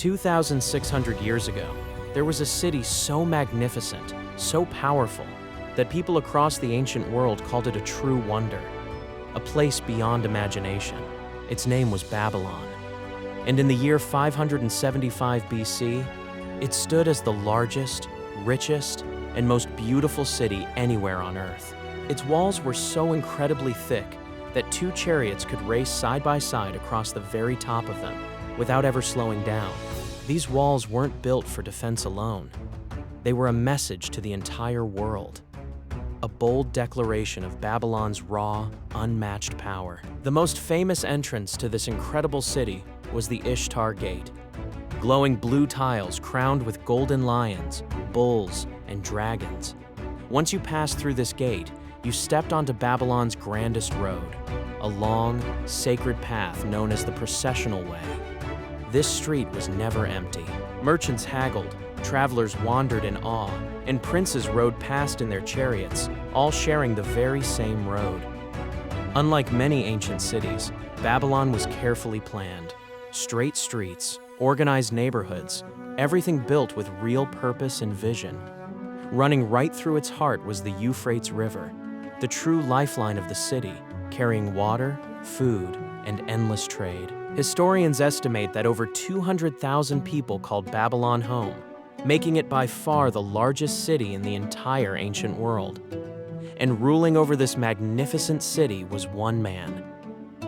2,600 years ago, there was a city so magnificent, so powerful, that people across the ancient world called it a true wonder, a place beyond imagination. Its name was Babylon. And in the year 575 BC, it stood as the largest, richest, and most beautiful city anywhere on Earth. Its walls were so incredibly thick that 2 chariots could race side by side across the very top of them without ever slowing down. These walls weren't built for defense alone. They were a message to the entire world, a bold declaration of Babylon's raw, unmatched power. The most famous entrance to this incredible city was the Ishtar Gate. Glowing blue tiles crowned with golden lions, bulls, and dragons. Once you passed through this gate, you stepped onto Babylon's grandest road, a long, sacred path known as the processional way. This street was never empty. Merchants haggled, travelers wandered in awe, and princes rode past in their chariots, all sharing the very same road. Unlike many ancient cities, Babylon was carefully planned. Straight streets, organized neighborhoods, everything built with real purpose and vision. Running right through its heart was the Euphrates River, the true lifeline of the city, carrying water, food, and endless trade. Historians estimate that over 200,000 people called Babylon home, making it by far the largest city in the entire ancient world. And ruling over this magnificent city was one man,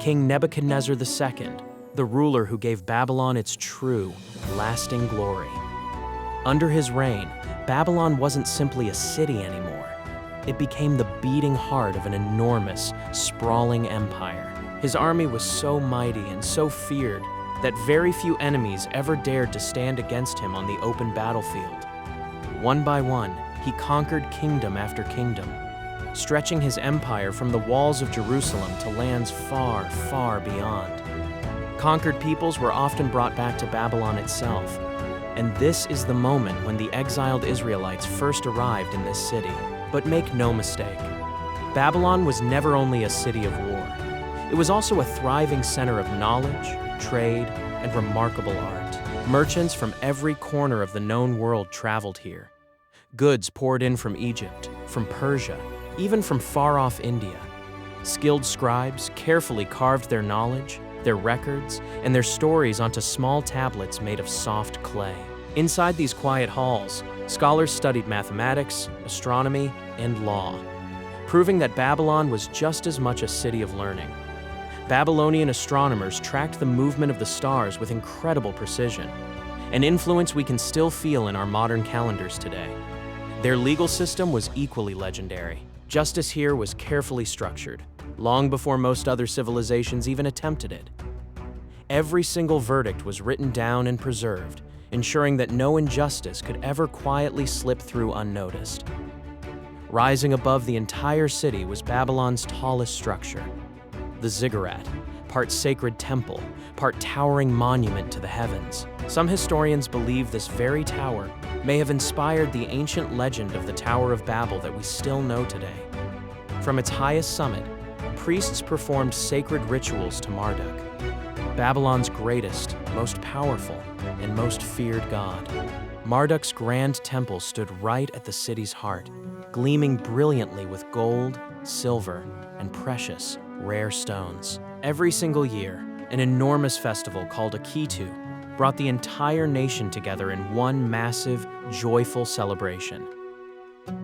King Nebuchadnezzar II, the ruler who gave Babylon its true, lasting glory. Under his reign, Babylon wasn't simply a city anymore. It became the beating heart of an enormous, sprawling empire. His army was so mighty and so feared that very few enemies ever dared to stand against him on the open battlefield. One by one, he conquered kingdom after kingdom, stretching his empire from the walls of Jerusalem to lands far, far beyond. Conquered peoples were often brought back to Babylon itself, and this is the moment when the exiled Israelites first arrived in this city. But make no mistake, Babylon was never only a city of war. It was also a thriving center of knowledge, trade, and remarkable art. Merchants from every corner of the known world traveled here. Goods poured in from Egypt, from Persia, even from far-off India. Skilled scribes carefully carved their knowledge, their records, and their stories onto small tablets made of soft clay. Inside these quiet halls, scholars studied mathematics, astronomy, and law, proving that Babylon was just as much a city of learning. Babylonian astronomers tracked the movement of the stars with incredible precision, an influence we can still feel in our modern calendars today. Their legal system was equally legendary. Justice here was carefully structured, long before most other civilizations even attempted it. Every single verdict was written down and preserved, ensuring that no injustice could ever quietly slip through unnoticed. Rising above the entire city was Babylon's tallest structure, the ziggurat, part sacred temple, part towering monument to the heavens. Some historians believe this very tower may have inspired the ancient legend of the Tower of Babel that we still know today. From its highest summit, priests performed sacred rituals to Marduk, Babylon's greatest, most powerful, and most feared god. Marduk's grand temple stood right at the city's heart, gleaming brilliantly with gold, silver, and precious, rare stones. Every single year, an enormous festival called a Kitu brought the entire nation together in one massive, joyful celebration.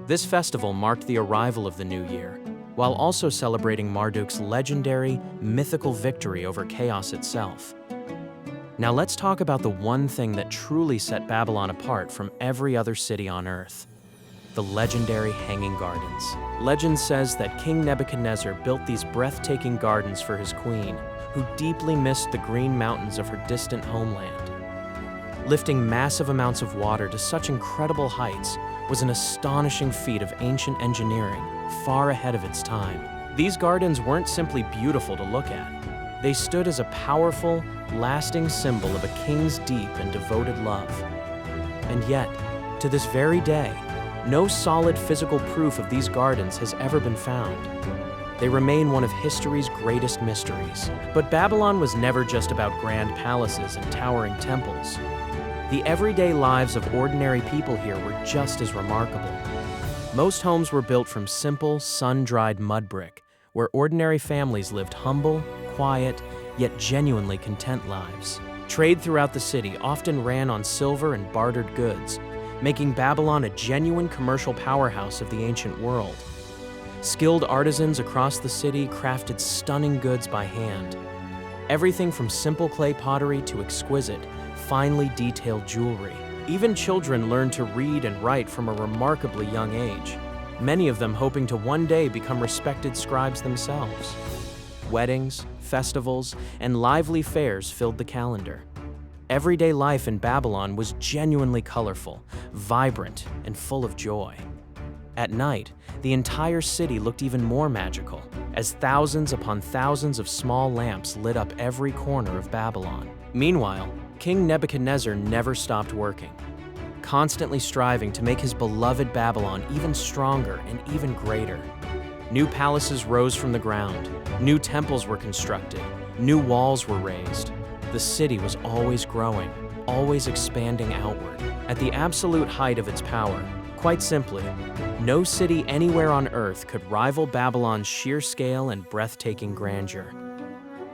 This festival marked the arrival of the new year, while also celebrating Marduk's legendary, mythical victory over chaos itself. Now let's talk about the one thing that truly set Babylon apart from every other city on Earth: the legendary Hanging Gardens. Legend says that King Nebuchadnezzar built these breathtaking gardens for his queen, who deeply missed the green mountains of her distant homeland. Lifting massive amounts of water to such incredible heights was an astonishing feat of ancient engineering, far ahead of its time. These gardens weren't simply beautiful to look at. They stood as a powerful, lasting symbol of a king's deep and devoted love. And yet, to this very day, no solid physical proof of these gardens has ever been found. They remain one of history's greatest mysteries. But Babylon was never just about grand palaces and towering temples. The everyday lives of ordinary people here were just as remarkable. Most homes were built from simple, sun-dried mud brick, where ordinary families lived humble, quiet, yet genuinely content lives. Trade throughout the city often ran on silver and bartered goods, making Babylon a genuine commercial powerhouse of the ancient world. Skilled artisans across the city crafted stunning goods by hand. Everything from simple clay pottery to exquisite, finely detailed jewelry. Even children learned to read and write from a remarkably young age, many of them hoping to one day become respected scribes themselves. Weddings, festivals, and lively fairs filled the calendar. Everyday life in Babylon was genuinely colorful, vibrant, and full of joy. At night, the entire city looked even more magical, as thousands upon thousands of small lamps lit up every corner of Babylon. Meanwhile, King Nebuchadnezzar never stopped working, constantly striving to make his beloved Babylon even stronger and even greater. New palaces rose from the ground, new temples were constructed, new walls were raised. The city was always growing, always expanding outward. At the absolute height of its power, quite simply, no city anywhere on Earth could rival Babylon's sheer scale and breathtaking grandeur.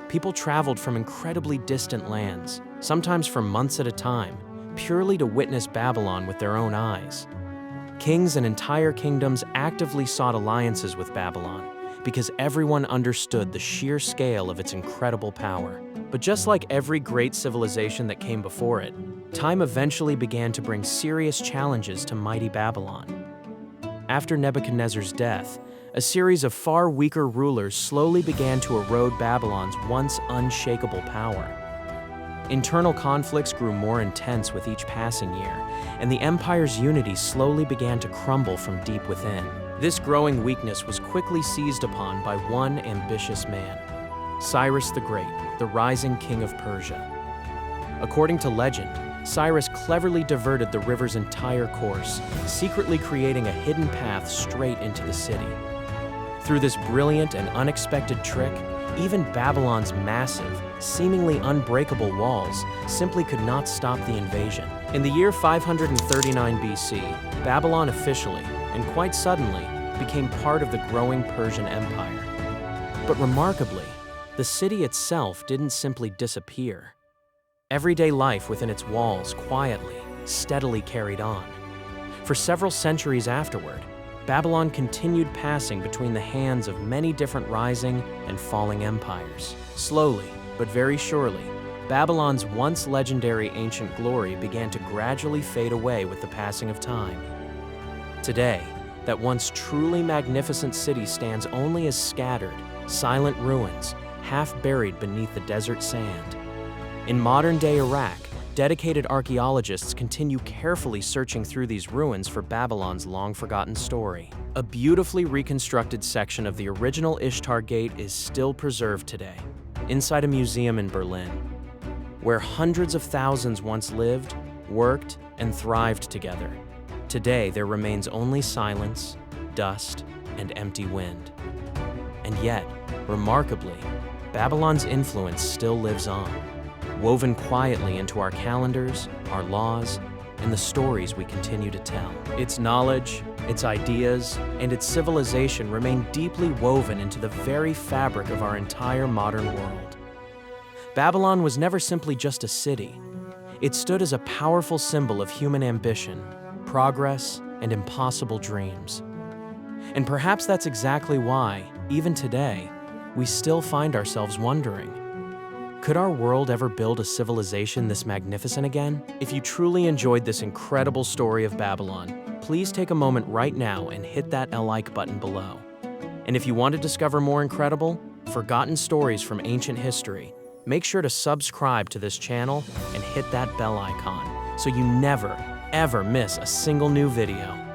People traveled from incredibly distant lands, sometimes for months at a time, purely to witness Babylon with their own eyes. Kings and entire kingdoms actively sought alliances with Babylon because everyone understood the sheer scale of its incredible power. But just like every great civilization that came before it, time eventually began to bring serious challenges to mighty Babylon. After Nebuchadnezzar's death, a series of far weaker rulers slowly began to erode Babylon's once unshakable power. Internal conflicts grew more intense with each passing year, and the empire's unity slowly began to crumble from deep within. This growing weakness was quickly seized upon by one ambitious man, Cyrus the Great, the rising king of Persia. According to legend, Cyrus cleverly diverted the river's entire course, secretly creating a hidden path straight into the city. Through this brilliant and unexpected trick, even Babylon's massive, seemingly unbreakable walls simply could not stop the invasion. In the year 539 BC, Babylon officially, and quite suddenly, became part of the growing Persian Empire. But remarkably, the city itself didn't simply disappear. Everyday life within its walls quietly, steadily carried on. For several centuries afterward, Babylon continued passing between the hands of many different rising and falling empires. Slowly, but very surely, Babylon's once legendary ancient glory began to gradually fade away with the passing of time. Today, that once truly magnificent city stands only as scattered, silent ruins, half buried beneath the desert sand. In modern-day Iraq, dedicated archaeologists continue carefully searching through these ruins for Babylon's long-forgotten story. A beautifully reconstructed section of the original Ishtar Gate is still preserved today, inside a museum in Berlin, where hundreds of thousands once lived, worked, and thrived together. Today, there remains only silence, dust, and empty wind. And yet, remarkably, Babylon's influence still lives on, woven quietly into our calendars, our laws, and the stories we continue to tell. Its knowledge, its ideas, and its civilization remain deeply woven into the very fabric of our entire modern world. Babylon was never simply just a city. It stood as a powerful symbol of human ambition, progress, and impossible dreams. And perhaps that's exactly why, even today, we still find ourselves wondering, could our world ever build a civilization this magnificent again? If you truly enjoyed this incredible story of Babylon, please take a moment right now and hit that like button below. And if you want to discover more incredible, forgotten stories from ancient history, make sure to subscribe to this channel and hit that bell icon so you never, ever miss a single new video.